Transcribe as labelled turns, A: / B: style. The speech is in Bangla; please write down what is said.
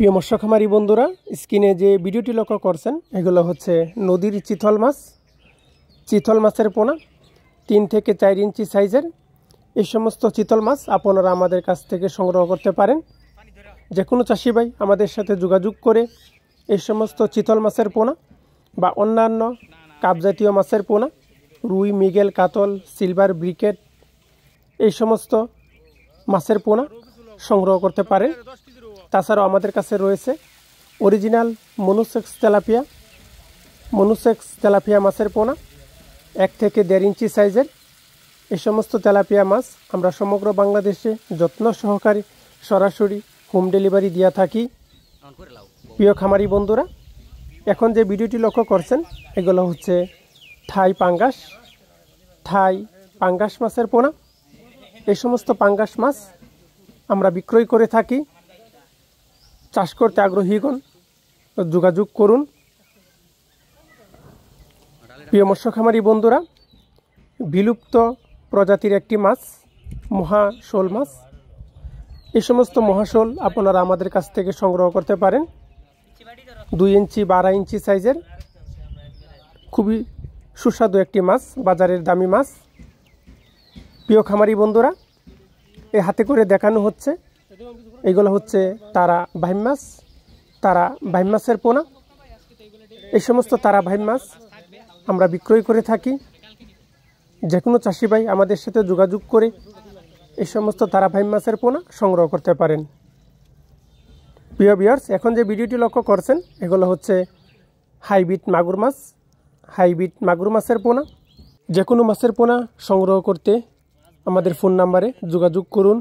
A: প্রিয় মৎস্য খামারি বন্ধুরা, স্ক্রিনে যে ভিডিওটি লক্ষ্য করছেন এগুলো হচ্ছে নদীর চিতল মাছ। চিতল মাছের পোনা 3 থেকে 4 ইঞ্চি সাইজের। এই সমস্ত চিতল মাছ আপনারা আমাদের কাছ থেকে সংগ্রহ করতে পারেন। যে কোনো চাষি ভাই আমাদের সাথে যোগাযোগ করে এই সমস্ত চিতল মাছের পোনা বা অন্যান্য কাপ জাতীয় মাছের পোনা, রুই, মৃগেল, কাতল, সিলভার, ব্রিকেট এই সমস্ত মাছের পোনা সংগ্রহ করতে পারেন। তাছাড়াও আমাদের কাছে রয়েছে অরিজিনাল মনুসেক্স তেলাপিয়া মাছের পোনা 1 থেকে 1.5 ইঞ্চি সাইজের। এই সমস্ত তেলাপিয়া মাছ আমরা সমগ্র বাংলাদেশে যত্ন সহকারে সরাসরি হোম ডেলিভারি দিয়ে থাকি। প্রিয় খামারি বন্ধুরা, এখন যে ভিডিওটি লক্ষ্য করছেন এগুলো হচ্ছে থাই পাঙ্গাস মাছের পোনা। এই সমস্ত পাঙ্গাস মাছ আমরা বিক্রয় করে থাকি। চাষ করতে আগ্রহীগণ যোগাযোগ করুন। প্রিয় মৎস্য খামারি বন্ধুরা, বিলুপ্ত প্রজাতির একটি মাছ মহাশোল মাছ। এই সমস্ত মহাশোল আপনারা আমাদের কাছ থেকে সংগ্রহ করতে পারেন। 2 ইঞ্চি বা 2.5 ইঞ্চি সাইজের খুবই সুস্বাদু একটি মাছ, বাজারের দামি মাছ। প্রিয় খামারি বন্ধুরা, এই হাতে করে দেখানো হচ্ছে এগুলো হচ্ছে তারা ভাইম মাছের পোনা। এই সমস্ত তারা ভাইম মাছ আমরা বিক্রয় করে থাকি। যে কোনো চাষি ভাই আমাদের সাথে যোগাযোগ করে এই সমস্ত তারা ভাইম মাছের পোনা সংগ্রহ করতে পারেন। প্রিয় ভিউয়ার্স, এখন যে ভিডিওটি লক্ষ্য করছেন এগুলো হচ্ছে হাইব্রিড মাগুর মাছের পোনা। যে কোনো মাছের পোনা সংগ্রহ করতে আমাদের ফোন নাম্বারে যোগাযোগ করুন।